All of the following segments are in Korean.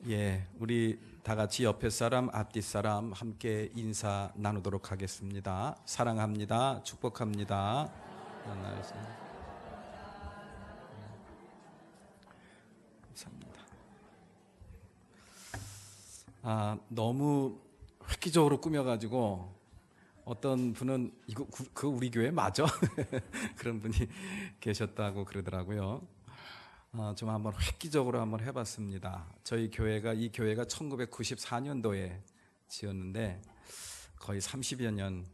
우리 다 같이 옆에 사람, 앞뒤 사람 함께 인사 나누도록 하겠습니다. 사랑합니다. 축복합니다. 감사합니다. 너무 획기적으로 꾸며가지고 어떤 분은 이거 그 우리 교회 맞아? 그런 분이 계셨다고 그러더라고요. 좀 한번 획기적으로 한번 해봤습니다. 저희 교회가 이 교회가 1994년도에 지었는데 거의 30여 년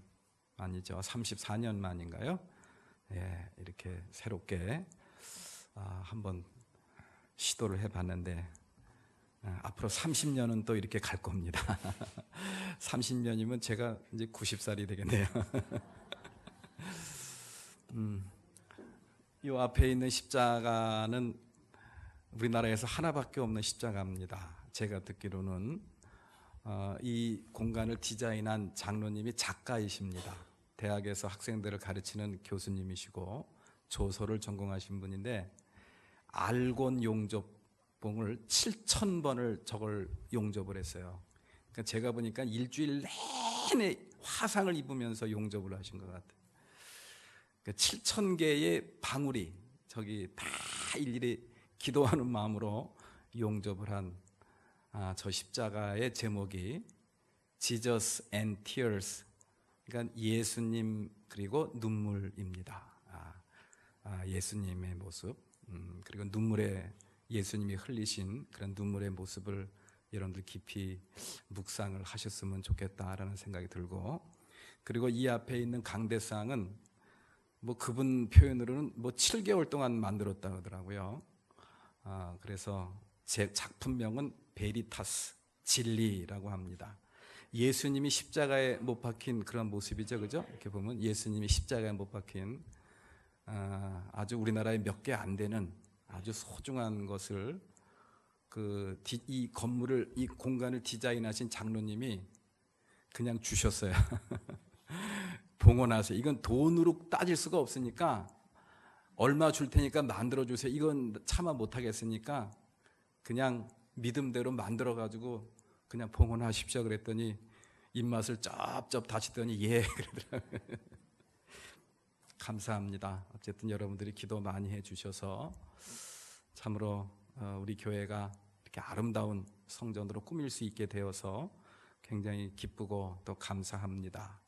만이죠. 34년 만인가요? 이렇게 새롭게 한번 시도를 해봤는데 앞으로 30년은 또 이렇게 갈 겁니다. 30년이면 제가 이제 90살이 되겠네요. 이 앞에 있는 십자가는 우리나라에서 하나밖에 없는 십자가입니다. 제가 듣기로는 이 공간을 디자인한 장로님이 작가이십니다. 대학에서 학생들을 가르치는 교수님이시고 조소를 전공하신 분인데 알곤 용접봉을 7,000번을 저걸 용접을 했어요. 그러니까 제가 보니까 일주일 내내 화상을 입으면서 용접을 하신 것 같아요. 7,000개의 방울이 저기 다 일일이 기도하는 마음으로 용접을 한 저 십자가의 제목이 Jesus and Tears, 그러니까 예수님 그리고 눈물입니다. 예수님의 모습, 그리고 눈물에 예수님이 흘리신 그런 눈물의 모습을 여러분들 깊이 묵상을 하셨으면 좋겠다라는 생각이 들고, 그리고 이 앞에 있는 강대상은 그분 표현으로는 7개월 동안 만들었다 그러더라고요. 그래서 제 작품명은 베리타스, 진리라고 합니다. 예수님이 십자가에 못 박힌 그런 모습이죠, 그죠? 이렇게 보면 예수님이 십자가에 못 박힌 아주 우리나라에 몇 개 안 되는 아주 소중한 것을 이 건물을, 이 공간을 디자인하신 장로님이 그냥 주셨어요. 봉헌하세요. 이건 돈으로 따질 수가 없으니까 얼마 줄 테니까 만들어 주세요. 이건 차마 못 하겠으니까 그냥 믿음대로 만들어 가지고 그냥 봉헌하십시오 그랬더니 입맛을 쩝쩝 다시더니 그러더라고요. 감사합니다. 어쨌든 여러분들이 기도 많이 해 주셔서 참으로 우리 교회가 이렇게 아름다운 성전으로 꾸밀 수 있게 되어서 굉장히 기쁘고 또 감사합니다.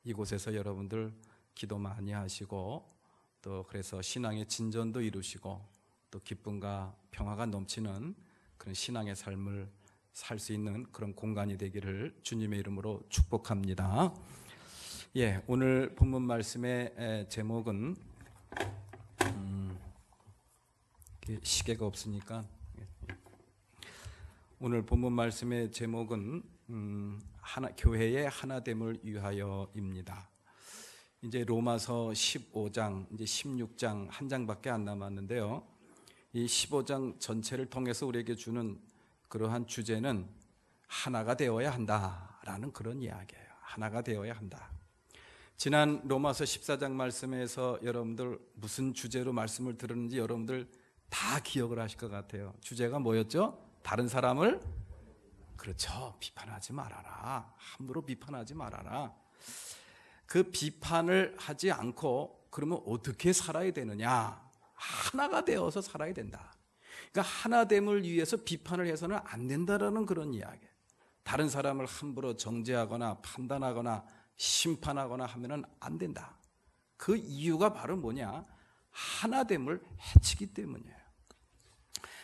이곳에서 여러분들 기도 많이 하시고 또 그래서 신앙의 진전도 이루시고 또 기쁨과 평화가 넘치는 그런 신앙의 삶을 살 수 있는 그런 공간이 되기를 주님의 이름으로 축복합니다. 오늘 본문 말씀의 제목은 시계가 없으니까 오늘 본문 말씀의 제목은 교회의 하나됨을 위하여입니다. 이제 로마서 15장, 이제 16장 한 장밖에 안 남았는데요. 이 15장 전체를 통해서 우리에게 주는 그러한 주제는 하나가 되어야 한다라는 그런 이야기예요. 하나가 되어야 한다. 지난 로마서 14장 말씀에서 여러분들 무슨 주제로 말씀을 들었는지 여러분들 다 기억을 하실 것 같아요. 주제가 뭐였죠? 다른 사람을 그렇죠. 비판하지 말아라. 함부로 비판하지 말아라. 그 비판을 하지 않고 그러면 어떻게 살아야 되느냐? 하나가 되어서 살아야 된다. 그러니까 하나됨을 위해서 비판을 해서는 안 된다라는 그런 이야기. 다른 사람을 함부로 정죄하거나 판단하거나 심판하거나 하면은 안 된다. 그 이유가 바로 뭐냐? 하나됨을 해치기 때문이에요.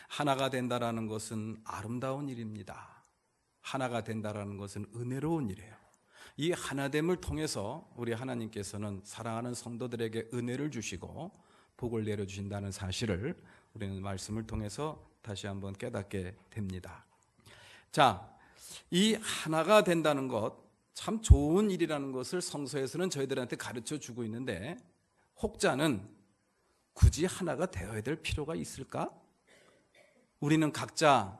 하나가 된다라는 것은 아름다운 일입니다. 하나가 된다라는 것은 은혜로운 일이에요. 이 하나됨을 통해서 우리 하나님께서는 사랑하는 성도들에게 은혜를 주시고 복을 내려주신다는 사실을 우리는 말씀을 통해서 다시 한번 깨닫게 됩니다. 자, 이 하나가 된다는 것 참 좋은 일이라는 것을 성서에서는 저희들한테 가르쳐 주고 있는데 혹자는 굳이 하나가 되어야 될 필요가 있을까? 우리는 각자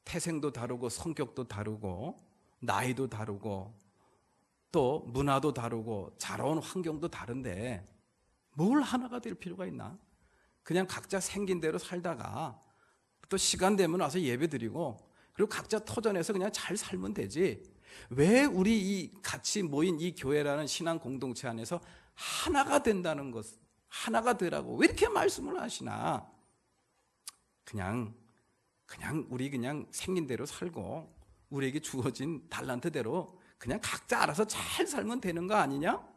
태생도 다르고 성격도 다르고 나이도 다르고 또 문화도 다르고 자라온 환경도 다른데 뭘 하나가 될 필요가 있나? 그냥 각자 생긴 대로 살다가 또 시간 되면 와서 예배 드리고 그리고 각자 터전에서 그냥 잘 살면 되지. 왜 우리 이 같이 모인 이 교회라는 신앙 공동체 안에서 하나가 된다는 것, 하나가 되라고 왜 이렇게 말씀을 하시나? 그냥 우리 그냥 생긴 대로 살고 우리에게 주어진 달란트대로 그냥 각자 알아서 잘 살면 되는 거 아니냐?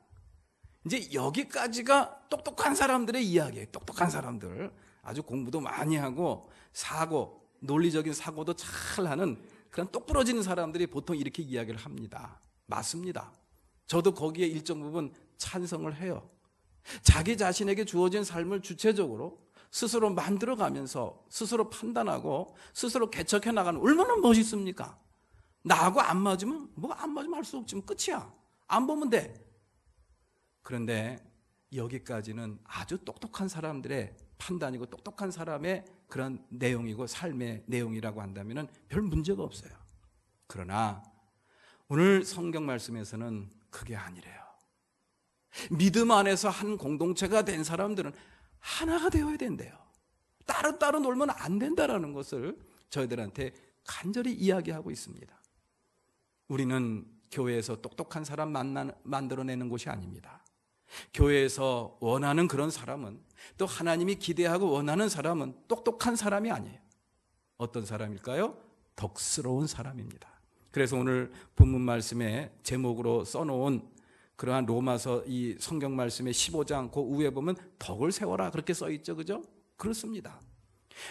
이제 여기까지가 똑똑한 사람들의 이야기예요. 똑똑한 사람들, 아주 공부도 많이 하고 사고, 논리적인 사고도 잘 하는 그런 똑부러진 사람들이 보통 이렇게 이야기를 합니다. 맞습니다. 저도 거기에 일정 부분 찬성을 해요. 자기 자신에게 주어진 삶을 주체적으로 스스로 만들어가면서 스스로 판단하고 스스로 개척해 나가는, 얼마나 멋있습니까? 나하고 안 맞으면 안 맞으면 할 수 없지, 끝이야. 안 보면 돼. 그런데 여기까지는 아주 똑똑한 사람들의 판단이고 똑똑한 사람의 그런 내용이고 삶의 내용이라고 한다면 별 문제가 없어요. 그러나 오늘 성경 말씀에서는 그게 아니래요. 믿음 안에서 한 공동체가 된 사람들은 하나가 되어야 된대요. 따로따로 놀면 안 된다라는 것을 저희들한테 간절히 이야기하고 있습니다. 우리는 교회에서 똑똑한 사람 만들어내는 곳이 아닙니다. 교회에서 원하는 그런 사람은, 또 하나님이 기대하고 원하는 사람은 똑똑한 사람이 아니에요. 어떤 사람일까요? 덕스러운 사람입니다. 그래서 오늘 본문 말씀에 제목으로 써놓은 그러한 로마서 이 성경 말씀의 15장 그 위에 보면 덕을 세워라 그렇게 써있죠, 그죠? 그렇습니다.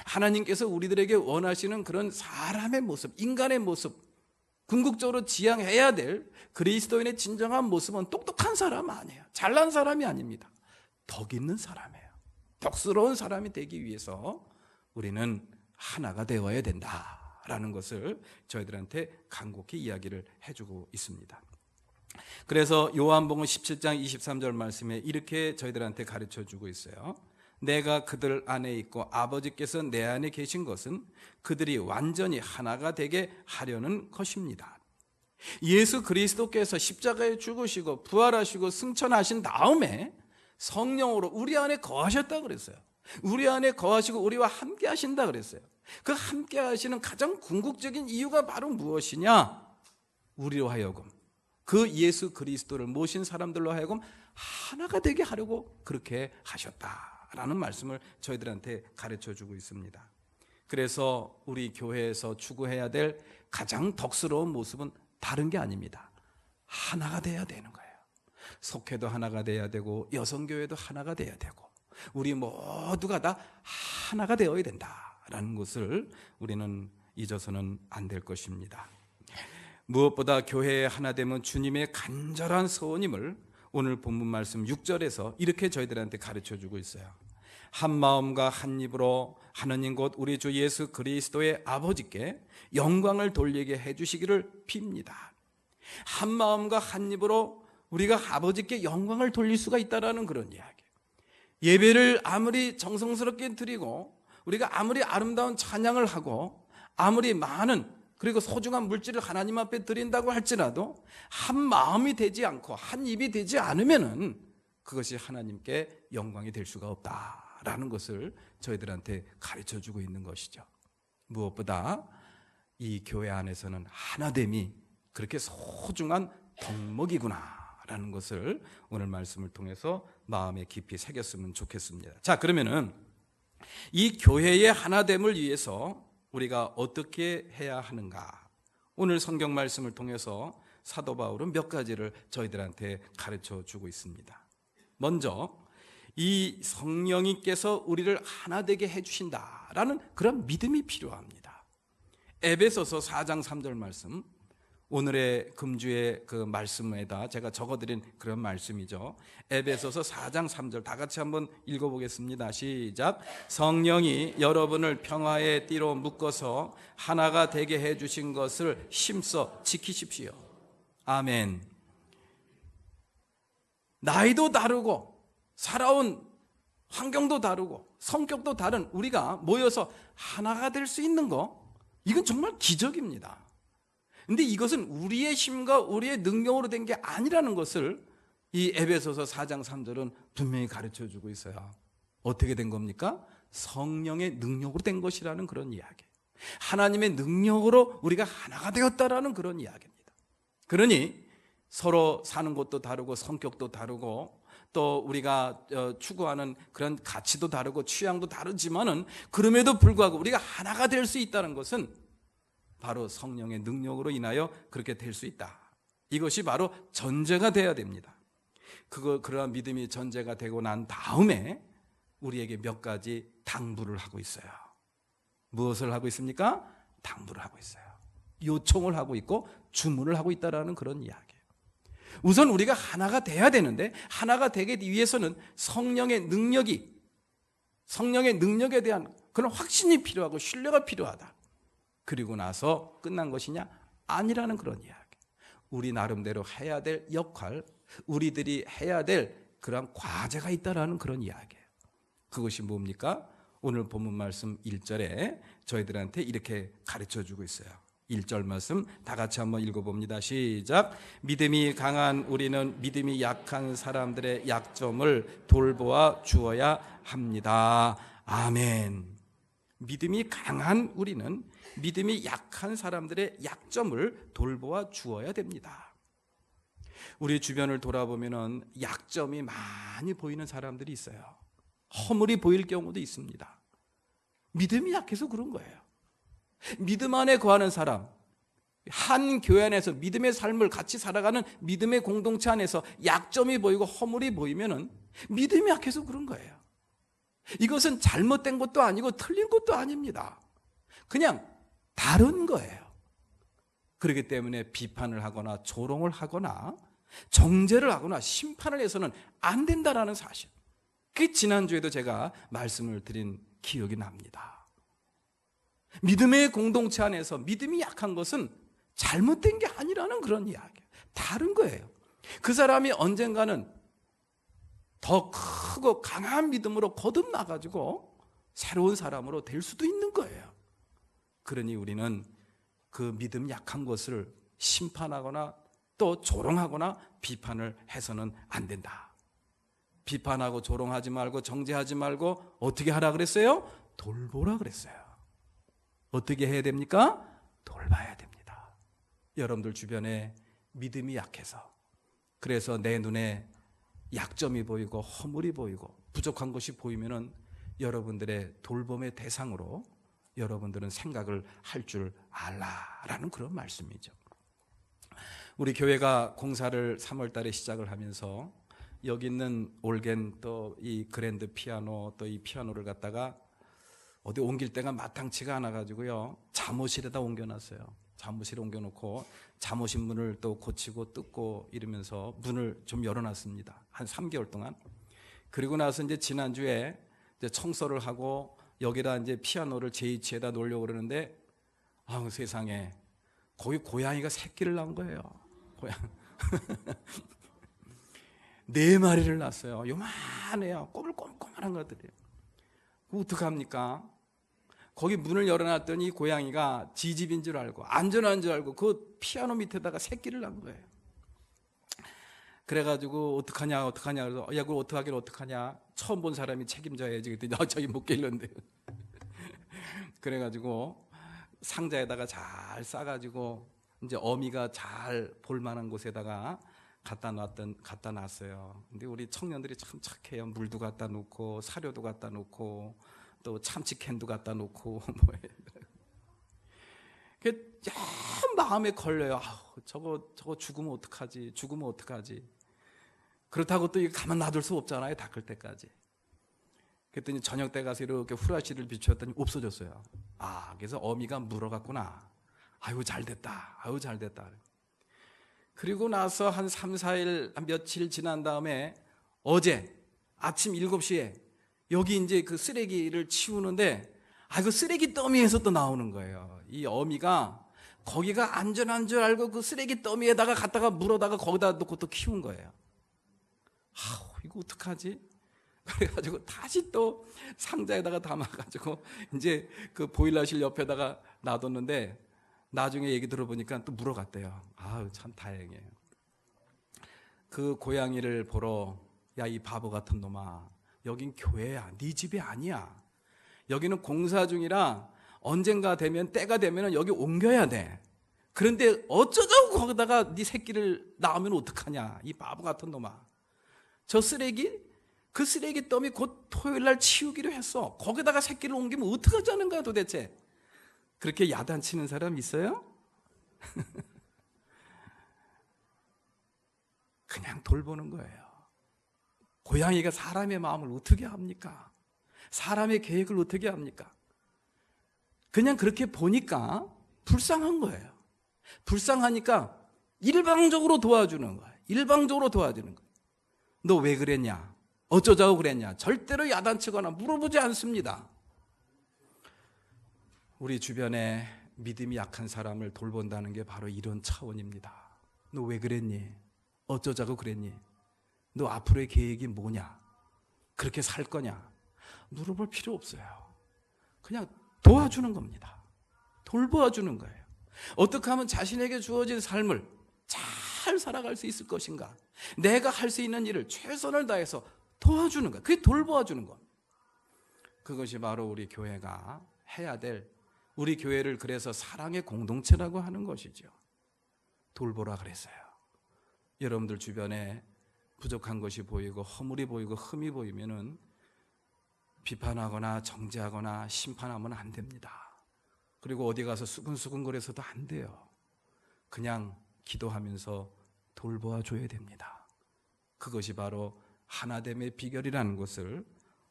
하나님께서 우리들에게 원하시는 그런 사람의 모습, 인간의 모습, 궁극적으로 지향해야 될 그리스도인의 진정한 모습은 똑똑한 사람 아니에요. 잘난 사람이 아닙니다. 덕 있는 사람이에요. 덕스러운 사람이 되기 위해서 우리는 하나가 되어야 된다라는 것을 저희들한테 간곡히 이야기를 해주고 있습니다. 그래서 요한복음 17장 23절 말씀에 이렇게 저희들한테 가르쳐주고 있어요. 내가 그들 안에 있고 아버지께서 내 안에 계신 것은 그들이 완전히 하나가 되게 하려는 것입니다. 예수 그리스도께서 십자가에 죽으시고 부활하시고 승천하신 다음에 성령으로 우리 안에 거하셨다 그랬어요. 우리 안에 거하시고 우리와 함께 하신다 그랬어요. 그 함께 하시는 가장 궁극적인 이유가 바로 무엇이냐? 우리로 하여금, 그 예수 그리스도를 모신 사람들로 하여금 하나가 되게 하려고 그렇게 하셨다라는 말씀을 저희들한테 가르쳐주고 있습니다. 그래서 우리 교회에서 추구해야 될 가장 덕스러운 모습은 다른 게 아닙니다. 하나가 돼야 되는 거예요. 속회도 하나가 돼야 되고 여성교회도 하나가 돼야 되고 우리 모두가 다 하나가 되어야 된다라는 것을 우리는 잊어서는 안 될 것입니다. 무엇보다 교회의 하나됨은 주님의 간절한 소원임을 오늘 본문 말씀 6절에서 이렇게 저희들한테 가르쳐주고 있어요. 한 마음과 한 입으로 하느님 곧 우리 주 예수 그리스도의 아버지께 영광을 돌리게 해주시기를 빕니다. 한 마음과 한 입으로 우리가 아버지께 영광을 돌릴 수가 있다는 그런 이야기. 예배를 아무리 정성스럽게 드리고 우리가 아무리 아름다운 찬양을 하고 아무리 많은 그리고 소중한 물질을 하나님 앞에 드린다고 할지라도 한 마음이 되지 않고 한 입이 되지 않으면은 그것이 하나님께 영광이 될 수가 없다라는 것을 저희들한테 가르쳐주고 있는 것이죠. 무엇보다 이 교회 안에서는 하나됨이 그렇게 소중한 덕목이구나라는 것을 오늘 말씀을 통해서 마음에 깊이 새겼으면 좋겠습니다. 자, 그러면은 이 교회의 하나됨을 위해서 우리가 어떻게 해야 하는가? 오늘 성경 말씀을 통해서 사도 바울은 몇 가지를 저희들한테 가르쳐 주고 있습니다. 먼저 이 성령님께서 우리를 하나 되게 해주신다라는 그런 믿음이 필요합니다. 에베소서 4장 3절 말씀, 오늘의 금주의 그 말씀에다 제가 적어드린 그런 말씀이죠. 에베소서 4장 3절 다 같이 한번 읽어보겠습니다. 시작. 성령이 여러분을 평화의 띠로 묶어서 하나가 되게 해주신 것을 힘써 지키십시오. 아멘. 나이도 다르고 살아온 환경도 다르고 성격도 다른 우리가 모여서 하나가 될 수 있는 거, 이건 정말 기적입니다. 근데 이것은 우리의 힘과 우리의 능력으로 된 게 아니라는 것을 이 에베소서 4장 3절은 분명히 가르쳐 주고 있어요. 어떻게 된 겁니까? 성령의 능력으로 된 것이라는 그런 이야기. 하나님의 능력으로 우리가 하나가 되었다라는 그런 이야기입니다. 그러니 서로 사는 것도 다르고 성격도 다르고 또 우리가 추구하는 그런 가치도 다르고 취향도 다르지만은 그럼에도 불구하고 우리가 하나가 될 수 있다는 것은 바로 성령의 능력으로 인하여 그렇게 될 수 있다. 이것이 바로 전제가 되어야 됩니다. 그러한 믿음이 전제가 되고 난 다음에 우리에게 몇 가지 당부를 하고 있어요. 무엇을 하고 있습니까? 당부를 하고 있어요. 요청을 하고 있고 주문을 하고 있다라는 그런 이야기예요. 우선 우리가 하나가 돼야 되는데 하나가 되기 위해서는 성령의 능력에 대한 그런 확신이 필요하고 신뢰가 필요하다. 그리고 나서 끝난 것이냐? 아니라는 그런 이야기. 우리 나름대로 해야 될 역할, 우리들이 해야 될 그런 과제가 있다라는 그런 이야기예요. 그것이 뭡니까? 오늘 본문 말씀 1절에 저희들한테 이렇게 가르쳐주고 있어요. 1절 말씀 다 같이 한번 읽어봅니다. 시작. 믿음이 강한 우리는 믿음이 약한 사람들의 약점을 돌보아 주어야 합니다. 아멘. 믿음이 강한 우리는 믿음이 약한 사람들의 약점을 돌보아 주어야 됩니다. 우리 주변을 돌아보면 약점이 많이 보이는 사람들이 있어요. 허물이 보일 경우도 있습니다. 믿음이 약해서 그런 거예요. 믿음 안에 거하는 사람, 한 교회 안에서 믿음의 삶을 같이 살아가는 믿음의 공동체 안에서 약점이 보이고 허물이 보이면 믿음이 약해서 그런 거예요. 이것은 잘못된 것도 아니고 틀린 것도 아닙니다. 그냥 다른 거예요. 그렇기 때문에 비판을 하거나 조롱을 하거나 정죄를 하거나 심판을 해서는 안 된다라는 사실. 그 지난주에도 제가 말씀을 드린 기억이 납니다. 믿음의 공동체 안에서 믿음이 약한 것은 잘못된 게 아니라는 그런 이야기. 다른 거예요. 그 사람이 언젠가는 더 크고 강한 믿음으로 거듭나가지고 새로운 사람으로 될 수도 있는 거예요. 그러니 우리는 그 믿음 약한 것을 심판하거나 또 조롱하거나 비판을 해서는 안 된다. 비판하고 조롱하지 말고 정죄하지 말고 어떻게 하라 그랬어요? 돌보라 그랬어요. 어떻게 해야 됩니까? 돌봐야 됩니다. 여러분들 주변에 믿음이 약해서 그래서 내 눈에 약점이 보이고 허물이 보이고 부족한 것이 보이면은 여러분들의 돌봄의 대상으로 여러분들은 생각을 할 줄 알라라는 그런 말씀이죠. 우리 교회가 공사를 3월 달에 시작을 하면서 여기 있는 올겐 또 이 그랜드 피아노 또 이 피아노를 갖다가 어디 옮길 데가 마땅치가 않아 가지고요. 잠옷실에다 옮겨놨어요. 잠옷실에 옮겨놓고 잠옷인 문을 또 고치고 뜯고 이러면서 문을 좀 열어놨습니다. 한 3개월 동안. 그리고 나서 이제 지난주에 이제 청소를 하고 여기다 이제 피아노를 제 위치에다 놓으려고 그러는데 아우 세상에 거기 고양이가 새끼를 낳은 거예요. 고양 4마리를 낳았어요. 요만해요. 꼬물꼬물한 것들이에요. 어떡합니까? 거기 문을 열어놨더니 고양이가 지 집인 줄 알고 안전한 줄 알고 그 피아노 밑에다가 새끼를 낳은 거예요. 그래가지고 어떡하냐 그래서 야 그걸 어떡하냐 처음 본 사람이 책임져야지 그랬더니 저기 못 길렀는데 그래가지고 상자에다가 잘 싸가지고 이제 어미가 잘 볼만한 곳에다가 갖다 놨어요. 근데 우리 청년들이 참 착해요. 물도 갖다 놓고 사료도 갖다 놓고 또 참치캔도 갖다 놓고 그게 참 마음에 걸려요. 저거 죽으면 어떡하지? 그렇다고 또 가만 놔둘 수 없잖아요. 닦을 때까지. 그랬더니 저녁 때 가서 이렇게 후라시를 비추었더니 없어졌어요. 그래서 어미가 물어갔구나. 아유 잘됐다. 그리고 나서 한 3, 4일, 한 며칠 지난 다음에 어제 아침 7시에 여기 이제 그 쓰레기를 치우는데 그 쓰레기 더미에서 또 나오는 거예요. 이 어미가 거기가 안전한 줄 알고 그 쓰레기 더미에다가 갖다가 물어다가 거기다 놓고 또 키운 거예요. 이거 어떡하지? 그래가지고 다시 또 상자에다가 담아가지고 이제 그 보일러실 옆에다가 놔뒀는데 나중에 얘기 들어보니까 또 물어갔대요. 참 다행이에요. 그 고양이를 보러 야 이 바보 같은 놈아 여긴 교회야 네 집이 아니야. 여기는 공사 중이라 언젠가 되면, 때가 되면 여기 옮겨야 돼. 그런데 어쩌자고 거기다가 네 새끼를 낳으면 어떡하냐, 이 바보 같은 놈아. 저 쓰레기, 그 쓰레기 더미 곧 토요일 날 치우기로 했어. 거기다가 새끼를 옮기면 어떡하자는 거야 도대체. 그렇게 야단치는 사람 있어요? 그냥 돌보는 거예요. 고양이가 사람의 마음을 어떻게 합니까? 사람의 계획을 어떻게 합니까? 그냥 그렇게 보니까 불쌍한 거예요. 불쌍하니까 일방적으로 도와주는 거예요. 일방적으로 도와주는 거예요. 너 왜 그랬냐? 어쩌자고 그랬냐? 절대로 야단치거나 물어보지 않습니다. 우리 주변에 믿음이 약한 사람을 돌본다는 게 바로 이런 차원입니다. 너 왜 그랬니? 어쩌자고 그랬니? 너 앞으로의 계획이 뭐냐? 그렇게 살 거냐? 물어볼 필요 없어요. 그냥 도와주는 겁니다. 돌보아주는 거예요. 어떻게 하면 자신에게 주어진 삶을 잘 살아갈 수 있을 것인가? 내가 할 수 있는 일을 최선을 다해서 도와주는 거예요. 그게 돌보아주는 겁니다. 그것이 바로 우리 교회가 해야 될, 우리 교회를 그래서 사랑의 공동체라고 하는 것이죠. 돌보라 그랬어요. 여러분들 주변에 부족한 것이 보이고 허물이 보이고 흠이 보이면은 비판하거나 정죄하거나 심판하면 안 됩니다. 그리고 어디 가서 수근수근거려서도 안 돼요. 그냥 기도하면서 돌보아 줘야 됩니다. 그것이 바로 하나됨의 비결이라는 것을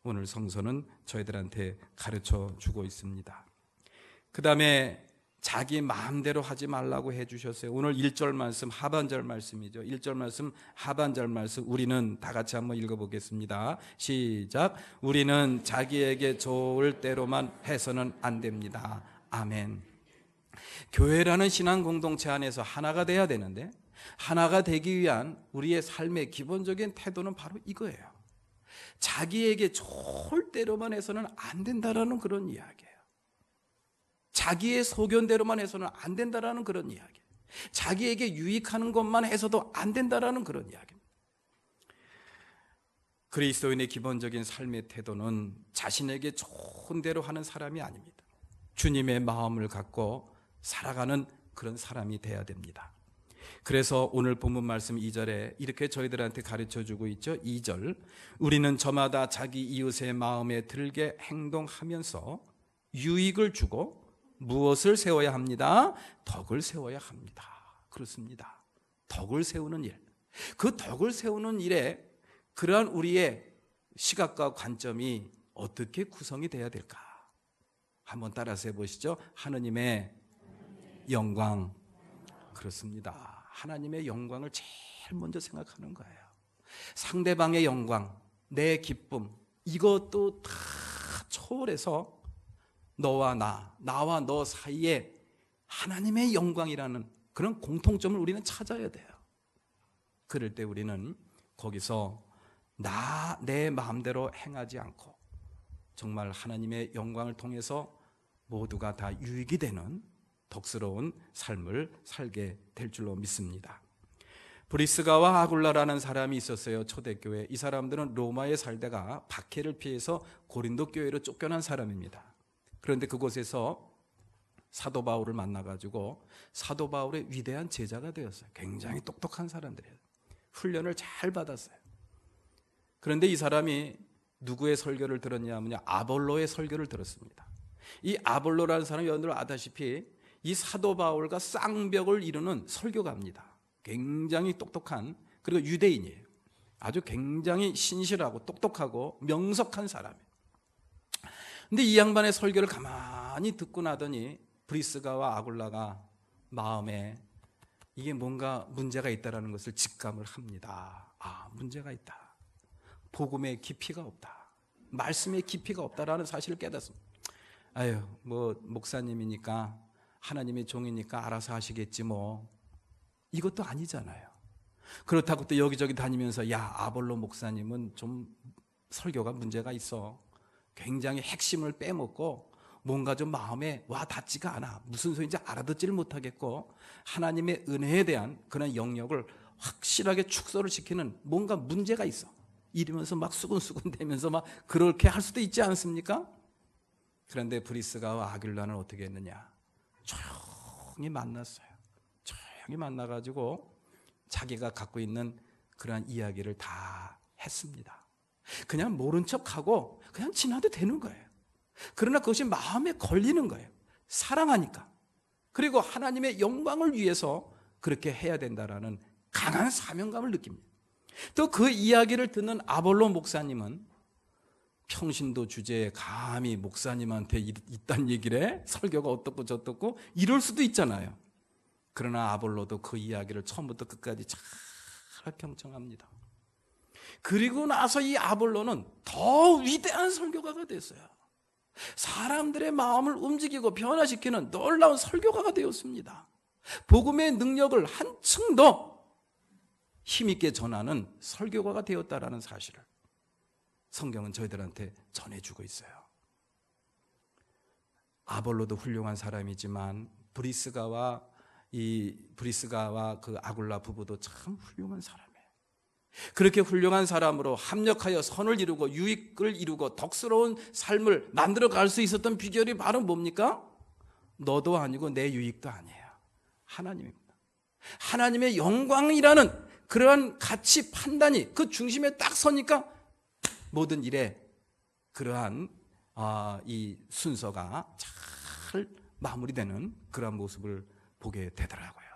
오늘 성서는 저희들한테 가르쳐 주고 있습니다. 그 다음에 자기 마음대로 하지 말라고 해주셨어요. 오늘 1절 말씀, 하반절 말씀이죠. 1절 말씀, 하반절 말씀, 우리는 다 같이 한번 읽어보겠습니다. 시작. 우리는 자기에게 좋을 대로만 해서는 안 됩니다. 아멘. 교회라는 신앙 공동체 안에서 하나가 돼야 되는데, 하나가 되기 위한 우리의 삶의 기본적인 태도는 바로 이거예요. 자기에게 좋을 대로만 해서는 안 된다라는 그런 이야기예요. 자기의 소견대로만 해서는 안 된다라는 그런 이야기예요. 자기에게 유익하는 것만 해서도 안 된다라는 그런 이야기입니다. 그리스도인의 기본적인 삶의 태도는 자신에게 좋은 대로 하는 사람이 아닙니다. 주님의 마음을 갖고 살아가는 그런 사람이 돼야 됩니다. 그래서 오늘 본문 말씀 2절에 이렇게 저희들한테 가르쳐주고 있죠. 2절, 우리는 저마다 자기 이웃의 마음에 들게 행동하면서 유익을 주고 무엇을 세워야 합니다? 덕을 세워야 합니다. 그렇습니다. 덕을 세우는 일. 그 덕을 세우는 일에 그러한 우리의 시각과 관점이 어떻게 구성이 돼야 될까? 한번 따라서 해보시죠. 하느님의 영광. 그렇습니다. 하나님의 영광을 제일 먼저 생각하는 거예요. 상대방의 영광, 내 기쁨, 이것도 다 초월해서 너와 나와 너 사이에 하나님의 영광이라는 그런 공통점을 우리는 찾아야 돼요. 그럴 때 우리는 거기서 내 마음대로 행하지 않고 정말 하나님의 영광을 통해서 모두가 다 유익이 되는 덕스러운 삶을 살게 될 줄로 믿습니다. 브리스가와 아굴라라는 사람이 있었어요. 초대교회. 이 사람들은 로마에 살다가 박해를 피해서 고린도 교회로 쫓겨난 사람입니다. 그런데 그곳에서 사도 바울을 만나가지고 사도 바울의 위대한 제자가 되었어요. 굉장히 똑똑한 사람들이에요. 훈련을 잘 받았어요. 그런데 이 사람이 누구의 설교를 들었냐 하면 아볼로의 설교를 들었습니다. 이 아볼로라는 사람이 여러분들 아다시피 이 사도 바울과 쌍벽을 이루는 설교가입니다. 굉장히 똑똑한, 그리고 유대인이에요. 아주 굉장히 신실하고 똑똑하고 명석한 사람이에요. 근데 이 양반의 설교를 가만히 듣고 나더니 브리스가와 아굴라가 마음에 이게 뭔가 문제가 있다는 것을 직감을 합니다. 아, 문제가 있다. 복음의 깊이가 없다. 말씀의 깊이가 없다라는 사실을 깨닫습니다. 아유, 뭐 목사님이니까 하나님의 종이니까 알아서 하시겠지 뭐. 이것도 아니잖아요. 그렇다고 또 여기저기 다니면서 야, 아볼로 목사님은 좀 설교가 문제가 있어. 굉장히 핵심을 빼먹고 뭔가 좀 마음에 와 닿지가 않아. 무슨 소리인지 알아듣지를 못하겠고 하나님의 은혜에 대한 그런 영역을 확실하게 축소를 시키는 뭔가 문제가 있어. 이러면서 막 수근수근 대면서 막 그렇게 할 수도 있지 않습니까? 그런데 브리스가와 아굴라는 어떻게 했느냐? 조용히 만났어요. 조용히 만나가지고 자기가 갖고 있는 그러한 이야기를 다 했습니다. 그냥 모른 척하고 그냥 지나도 되는 거예요. 그러나 그것이 마음에 걸리는 거예요. 사랑하니까. 그리고 하나님의 영광을 위해서 그렇게 해야 된다라는 강한 사명감을 느낍니다. 또 그 이야기를 듣는 아볼로 목사님은 평신도 주제에 감히 목사님한테 이딴 얘기를 해? 설교가 어떻고 저떻고 이럴 수도 있잖아요. 그러나 아볼로도 그 이야기를 처음부터 끝까지 잘 경청합니다. 그리고 나서 이 아볼로는 더 위대한 설교가가 됐어요. 사람들의 마음을 움직이고 변화시키는 놀라운 설교가가 되었습니다. 복음의 능력을 한층 더 힘있게 전하는 설교가가 되었다라는 사실을 성경은 저희들한테 전해주고 있어요. 아볼로도 훌륭한 사람이지만 브리스가와 그 아굴라 부부도 참 훌륭한 사람이에요. 그렇게 훌륭한 사람으로 합력하여 선을 이루고 유익을 이루고 덕스러운 삶을 만들어 갈 수 있었던 비결이 바로 뭡니까? 너도 아니고 내 유익도 아니에요. 하나님입니다. 하나님의 영광이라는 그러한 가치 판단이 그 중심에 딱 서니까 모든 일에 그러한 이 순서가 잘 마무리되는 그러한 모습을 보게 되더라고요.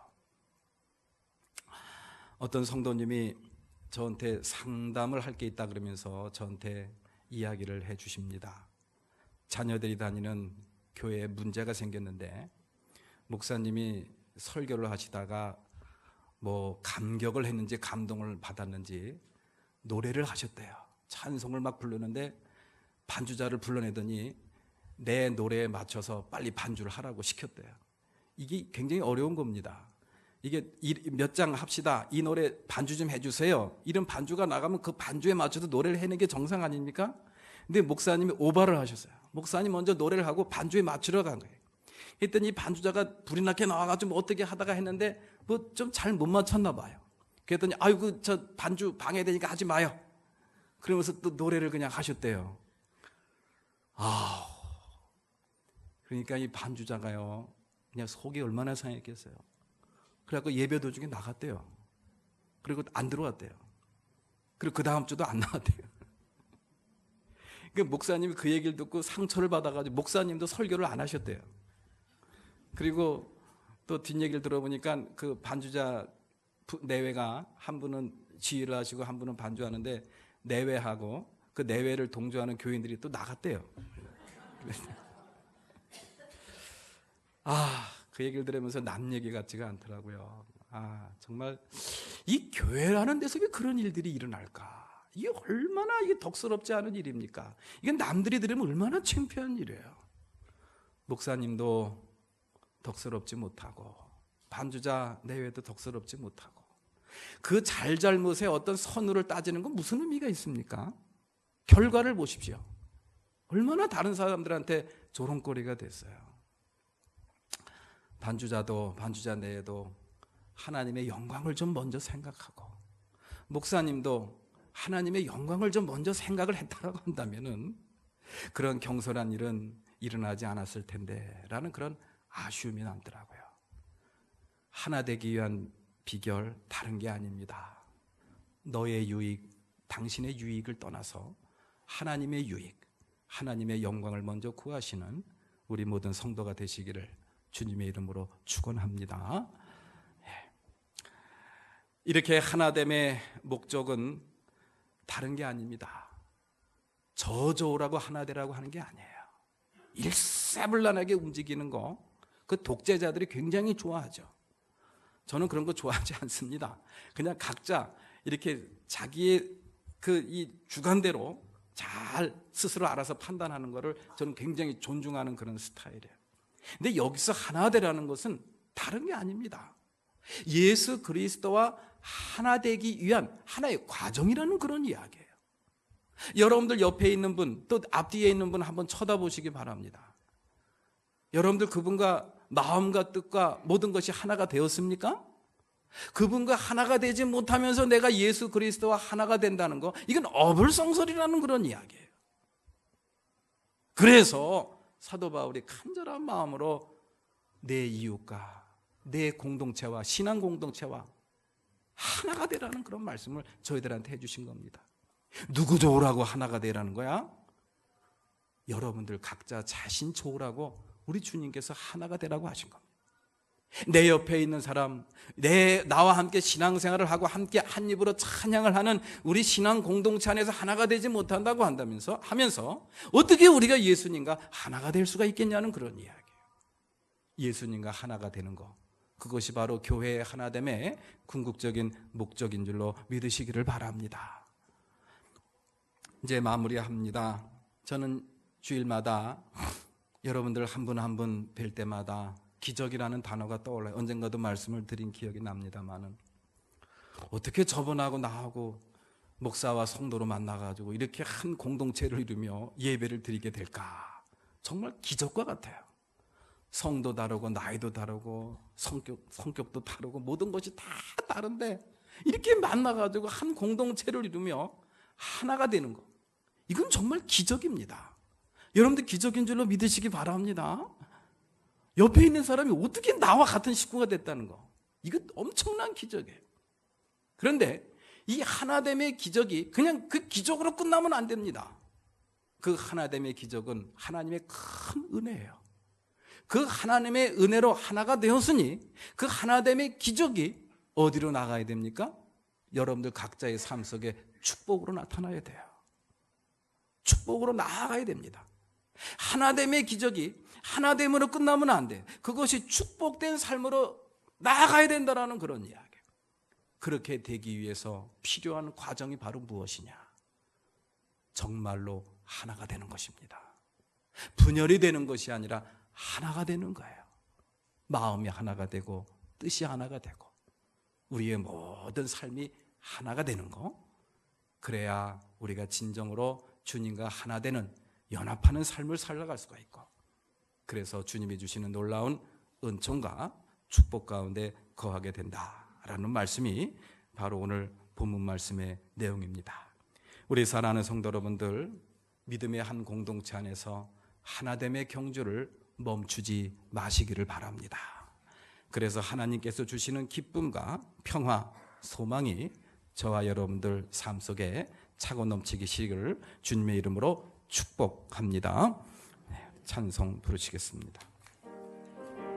어떤 성도님이 저한테 상담을 할 게 있다 그러면서 저한테 이야기를 해 주십니다. 자녀들이 다니는 교회에 문제가 생겼는데 목사님이 설교를 하시다가 뭐 감격을 했는지 감동을 받았는지 노래를 하셨대요. 찬송을 막 부르는데 반주자를 불러내더니 내 노래에 맞춰서 빨리 반주를 하라고 시켰대요. 이게 굉장히 어려운 겁니다. 이게 몇 장 합시다. 이 노래 반주 좀 해주세요. 이런 반주가 나가면 그 반주에 맞춰서 노래를 해내는 게 정상 아닙니까? 근데 목사님이 오바를 하셨어요. 목사님 먼저 노래를 하고 반주에 맞추러 간 거예요. 했더니 반주자가 불이 나게 나와가지고 뭐 어떻게 하다가 했는데 뭐 좀 잘 못 맞췄나 봐요. 그랬더니 아이고 저 반주 방해되니까 하지 마요. 그러면서 또 노래를 그냥 하셨대요. 그러니까 이 반주자가요 그냥 속이 얼마나 상했겠어요. 그래갖고 예배 도중에 나갔대요. 그리고 안 들어왔대요. 그리고 그 다음 주도 안 나왔대요. 그러니까 목사님이 그 얘기를 듣고 상처를 받아가지고 목사님도 설교를 안 하셨대요. 그리고 또 뒷얘기를 들어보니까 그 반주자 내외가 한 분은 지휘를 하시고 한 분은 반주하는데 내외하고 그 내외를 동조하는 교인들이 또 나갔대요. 그 얘기를 들으면서 남 얘기 같지가 않더라고요. 정말 이 교회라는 데서 왜 그런 일들이 일어날까? 이게 얼마나 이게 덕스럽지 않은 일입니까? 이건 남들이 들으면 얼마나 창피한 일이에요. 목사님도 덕스럽지 못하고 반주자 내외도 덕스럽지 못하고 그 잘잘못에 어떤 선우를 따지는 건 무슨 의미가 있습니까? 결과를 보십시오. 얼마나 다른 사람들한테 조롱거리가 됐어요. 반주자 내에도 하나님의 영광을 좀 먼저 생각하고 목사님도 하나님의 영광을 좀 먼저 생각을 했다라고 한다면은 그런 경솔한 일은 일어나지 않았을 텐데 라는 그런 아쉬움이 남더라고요. 하나 되기 위한 비결 다른 게 아닙니다. 너의 유익, 당신의 유익을 떠나서 하나님의 유익, 하나님의 영광을 먼저 구하시는 우리 모든 성도가 되시기를 주님의 이름으로 축원합니다. 이렇게 하나됨의 목적은 다른 게 아닙니다. 저조라고 하나되라고 하는 게 아니에요. 일사불란하게 움직이는 거, 그 독재자들이 굉장히 좋아하죠. 저는 그런 거 좋아하지 않습니다. 그냥 각자 이렇게 자기의 이 주관대로 잘 스스로 알아서 판단하는 거를 저는 굉장히 존중하는 그런 스타일이에요. 근데 여기서 하나 되라는 것은 다른 게 아닙니다. 예수 그리스도와 하나 되기 위한 하나의 과정이라는 그런 이야기예요. 여러분들 옆에 있는 분, 또 앞뒤에 있는 분 한번 쳐다보시기 바랍니다. 여러분들 그분과 마음과 뜻과 모든 것이 하나가 되었습니까? 그분과 하나가 되지 못하면서 내가 예수 그리스도와 하나가 된다는 거, 이건 어불성설이라는 그런 이야기예요. 그래서 사도 바울이 간절한 마음으로 내 이웃과 내 공동체와 신앙 공동체와 하나가 되라는 그런 말씀을 저희들한테 해주신 겁니다. 누구 좋으라고 하나가 되라는 거야? 여러분들 각자 자신 좋으라고 우리 주님께서 하나가 되라고 하신 겁니다. 내 옆에 있는 사람, 나와 함께 신앙생활을 하고 함께 한 입으로 찬양을 하는 우리 신앙 공동체 안에서 하나가 되지 못한다고 하면서 어떻게 우리가 예수님과 하나가 될 수가 있겠냐는 그런 이야기예요. 예수님과 하나가 되는 것, 그것이 바로 교회의 하나됨의 궁극적인 목적인 줄로 믿으시기를 바랍니다. 이제 마무리합니다. 저는 주일마다 여러분들 한 분 한 분 뵐 때마다 기적이라는 단어가 떠올라요. 언젠가도 말씀을 드린 기억이 납니다만은 어떻게 저분하고 나하고 목사와 성도로 만나가지고 이렇게 한 공동체를 이루며 예배를 드리게 될까? 정말 기적과 같아요. 성도 다르고 나이도 다르고 성격도 다르고 모든 것이 다 다른데 이렇게 만나가지고 한 공동체를 이루며 하나가 되는 것, 이건 정말 기적입니다. 여러분들 기적인 줄로 믿으시기 바랍니다. 옆에 있는 사람이 어떻게 나와 같은 식구가 됐다는 거, 이거 엄청난 기적이에요. 그런데 이 하나됨의 기적이 그냥 그 기적으로 끝나면 안 됩니다. 그 하나됨의 기적은 하나님의 큰 은혜예요. 그 하나님의 은혜로 하나가 되었으니 그 하나됨의 기적이 어디로 나가야 됩니까? 여러분들 각자의 삶 속에 축복으로 나타나야 돼요. 축복으로 나아가야 됩니다. 하나됨의 기적이 하나됨으로 끝나면 안 돼. 그것이 축복된 삶으로 나아가야 된다는 그런 이야기. 그렇게 되기 위해서 필요한 과정이 바로 무엇이냐? 정말로 하나가 되는 것입니다. 분열이 되는 것이 아니라 하나가 되는 거예요. 마음이 하나가 되고 뜻이 하나가 되고 우리의 모든 삶이 하나가 되는 거, 그래야 우리가 진정으로 주님과 하나 되는 연합하는 삶을 살아갈 수가 있고, 그래서 주님이 주시는 놀라운 은총과 축복 가운데 거하게 된다라는 말씀이 바로 오늘 본문 말씀의 내용입니다. 우리 사랑하는 성도 여러분들, 믿음의 한 공동체 안에서 하나됨의 경주를 멈추지 마시기를 바랍니다. 그래서 하나님께서 주시는 기쁨과 평화, 소망이 저와 여러분들 삶 속에 차고 넘치기를 주님의 이름으로 축복합니다. 찬송 부르시겠습니다.